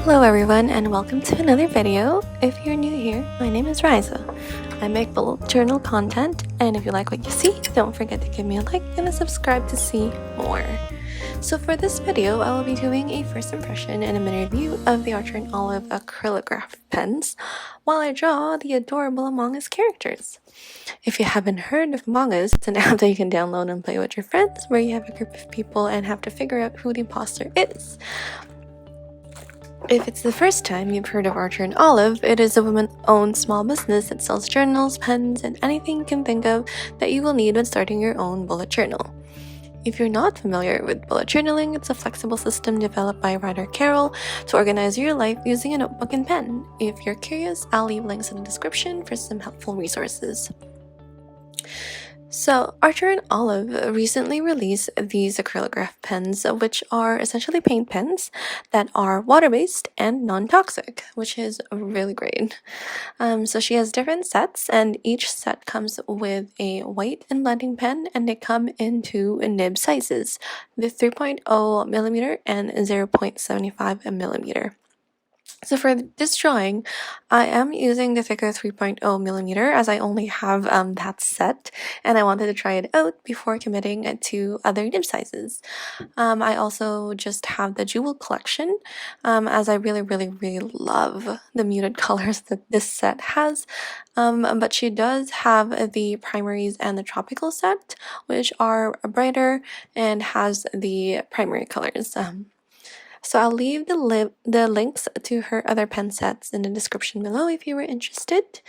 Hello everyone and welcome to another video. If you're new here, my name is Riza. I make bullet journal content, and if you like what you see, don't forget to give me a like and a subscribe to see more. So for this video, I will be doing a first impression and a minute review of the Archer & Olive Acrylograph pens while I draw the adorable Among Us characters. If you haven't heard of Among Us, it's an app that you can download and play with your friends where you have a group of people and have to figure out who the imposter is. If it's the first time you've heard of Archer & Olive, it is a woman-owned small business that sells journals, pens, and anything you can think of that you will need when starting your own bullet journal. If you're not familiar with bullet journaling, it's a flexible system developed by writer Carol to organize your life using a notebook and pen. If you're curious, I'll leave links in the description for some helpful resources. So, Archer & Olive recently released these acrylograph pens, which are essentially paint pens that are water-based and non-toxic, which is really great. So she has different sets, and each set comes with a white and blending pen, and they come in two nib sizes, the 3.0 millimeter and 0.75 millimeter. So for this drawing, I am using the thicker 3.0 millimeter as I only have that set, and I wanted to try it out before committing to other nib sizes. I also just have the jewel collection, as I really love the muted colors that this set has. But she does have the primaries and the tropical set, which are brighter and has the primary colors. So I'll leave the links to her other pen sets in the description below if you were interested.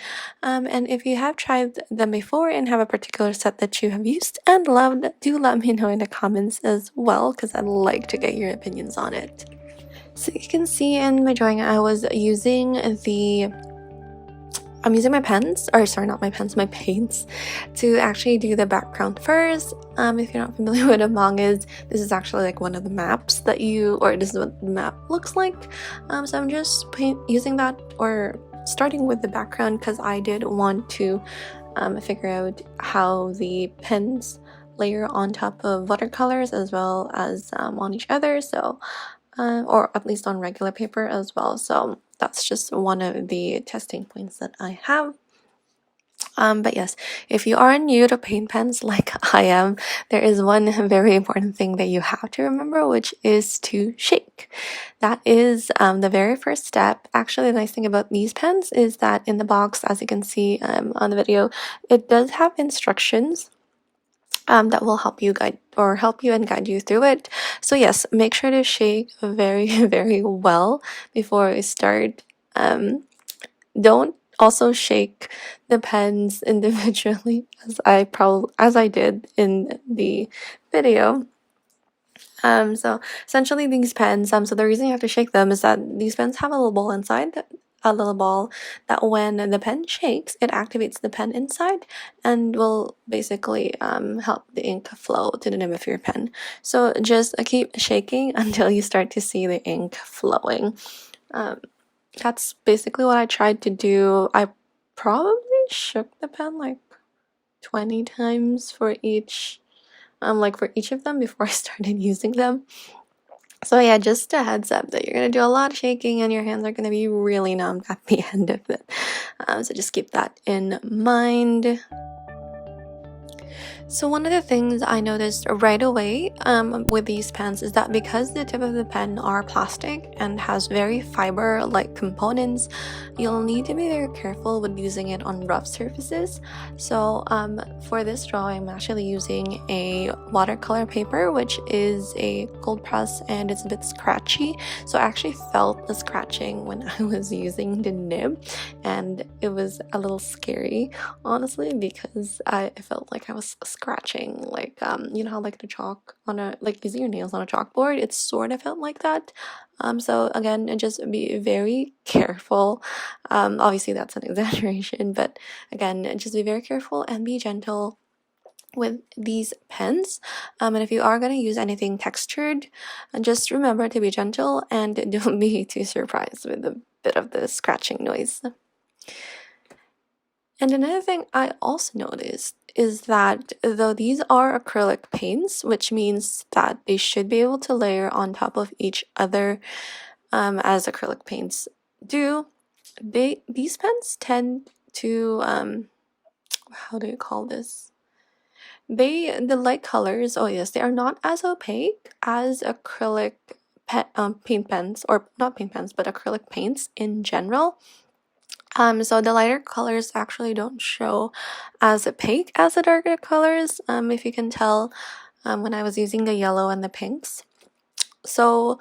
And if you have tried them before and have a particular set that you have used and loved, do let me know in the comments as well, because I'd like to get your opinions on it. So you can see in my drawing I was using my pens, or sorry, not my pens, my paints, to actually do the background first. If you're not familiar with Among Us, this is actually like one of the maps that this is what the map looks like. So I'm just using that, or starting with the background, because I did want to figure out how the pens layer on top of watercolors as well as on each other, so or at least on regular paper as well. So that's just one of the testing points that I have. But yes, if you are new to paint pens like I am, there is one very important thing that you have to remember, which is to shake. That is the very first step. Actually, the nice thing about these pens is that in the box, as you can see on the video, it does have instructions that will help you and guide you through it. So yes, make sure to shake very well before we start. Don't also shake the pens individually, as I did in the video. So essentially these pens, so the reason you have to shake them is that these pens have a little ball inside, that when the pen shakes, it activates the pen inside and will basically help the ink flow to the nib of your pen. So just keep shaking until you start to see the ink flowing. That's basically what I tried to do. I probably shook the pen like 20 times for each of them before I started using them. So yeah, just a heads up that you're going to do a lot of shaking and your hands are going to be really numb at the end of it. So just keep that in mind. So one of the things I noticed right away with these pens is that because the tip of the pen are plastic and has very fiber-like components, you'll need to be very careful with using it on rough surfaces. So for this drawing, I'm actually using a watercolor paper, which is a cold press, and it's a bit scratchy. So I actually felt the scratching when I was using the nib, and it was a little scary, honestly, because I felt like I was scratching, like you know how like the chalk on using your nails on a chalkboard, it sort of felt like that. So again, just be very careful. Obviously that's an exaggeration, but again, just be very careful and be gentle with these pens. And if you are going to use anything textured, just remember to be gentle and don't be too surprised with a bit of the scratching noise. And another thing I also noticed is that though these are acrylic paints, which means that they should be able to layer on top of each other as acrylic paints do. These pens tend to how do you call this? The light colors, oh yes, they are not as opaque as acrylic paint pens, or not paint pens, but acrylic paints in general. So the lighter colors actually don't show as opaque as the darker colors, if you can tell, when I was using the yellow and the pinks. So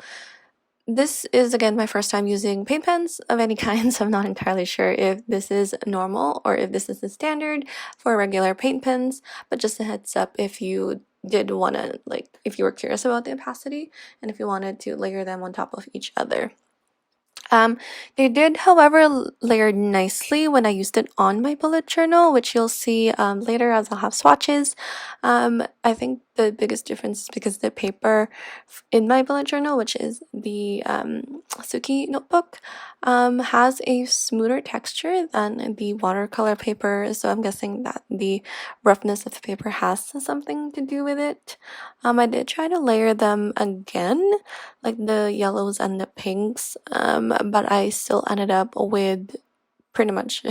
this is again my first time using paint pens of any kind, so I'm not entirely sure if this is normal or if this is the standard for regular paint pens, but just a heads up if you did want to, like, if you were curious about the opacity and if you wanted to layer them on top of each other. They did, however, layered nicely when I used it on my bullet journal, which you'll see later as I'll have swatches. I think the biggest difference is because the paper in my bullet journal, which is the Suki notebook, has a smoother texture than the watercolor paper, so I'm guessing that the roughness of the paper has something to do with it. I did try to layer them again, like the yellows and the pinks, but I still ended up with pretty much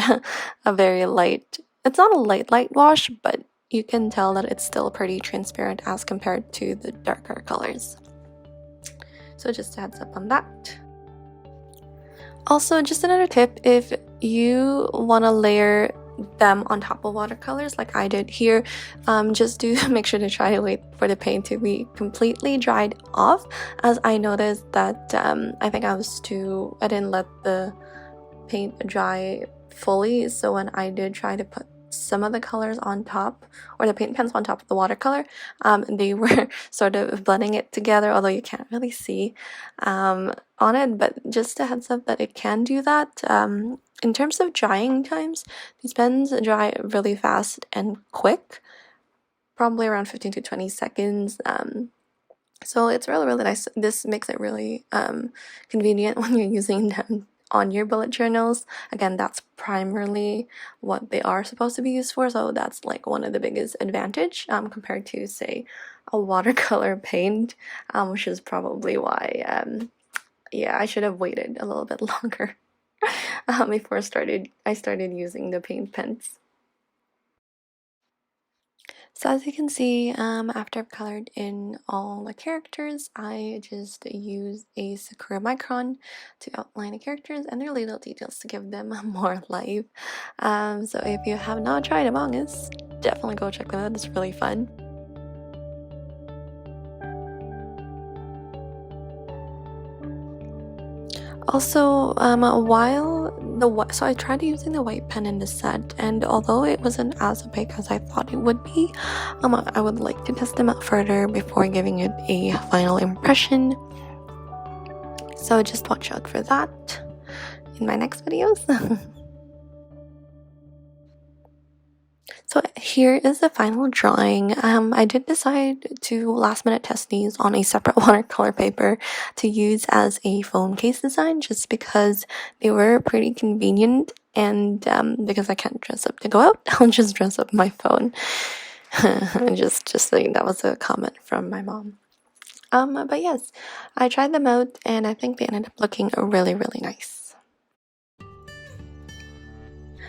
a very light, it's not a light wash, but you can tell that it's still pretty transparent as compared to the darker colors. So just a heads up on that. Also, just another tip, if you want to layer them on top of watercolors like I did here, just do make sure to try to wait for the paint to be completely dried off, as I noticed that I think I didn't let the paint dry fully, so when I did try to put some of the colors on top, or the paint pens on top of the watercolor, they were sort of blending it together, although you can't really see on it, but just a heads up that it can do that. In terms of drying times, these pens dry really fast and quick, probably around 15 to 20 seconds. So it's really nice. This makes it really convenient when you're using them on your bullet journals. Again, that's primarily what they are supposed to be used for, so that's like one of the biggest advantage compared to, say, a watercolor paint, which is probably why yeah, I should have waited a little bit longer before I started using the paint pens. So as you can see, after I've colored in all the characters, I just use a Sakura Micron to outline the characters and their little details to give them more life. So if you have not tried Among Us, definitely go check them out, it's really fun. Also, so I tried using the white pen in the set, and although it wasn't as opaque as I thought it would be, I would like to test them out further before giving it a final impression. So just watch out for that in my next videos. So here is the final drawing. I did decide to last minute test these on a separate watercolor paper to use as a phone case design, just because they were pretty convenient, and because I can't dress up to go out, I'll just dress up my phone. just saying, that was a comment from my mom. But yes, I tried them out and I think they ended up looking really nice.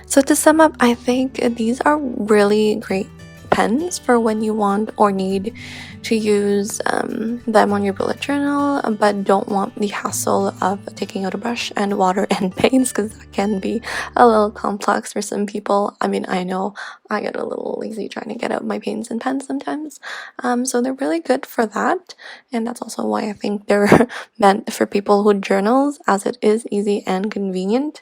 So to sum up, I think these are really great pens for when you want or need to use them on your bullet journal, but don't want the hassle of taking out a brush and water and paints, because that can be a little complex for some people. I mean, I know I get a little lazy trying to get out my paints and pens sometimes. So they're really good for that, and that's also why I think they're meant for people who journals, as it is easy and convenient.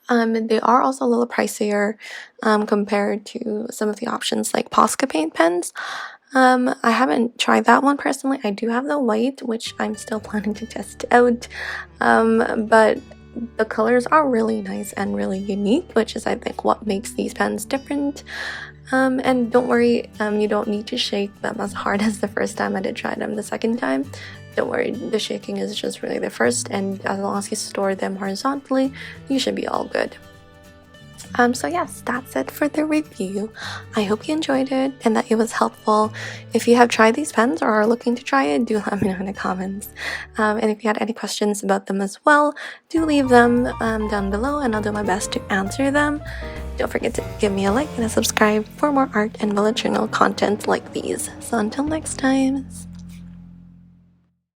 They are also a little pricier compared to some of the options like Posca paint pens. I haven't tried that one personally. I do have the white, which I'm still planning to test out, but the colors are really nice and really unique, which is, I think, what makes these pens different. And don't worry, you don't need to shake them as hard as the first time I did try them the second time. Don't worry, the shaking is just really the first, and as long as you store them horizontally, you should be all good. So yes, that's it for the review. I hope you enjoyed it and that it was helpful. If you have tried these pens or are looking to try it, do let me know in the comments. And if you had any questions about them as well, do leave them down below and I'll do my best to answer them. Don't forget to give me a like and a subscribe for more art and bullet journal content like these. So until next time.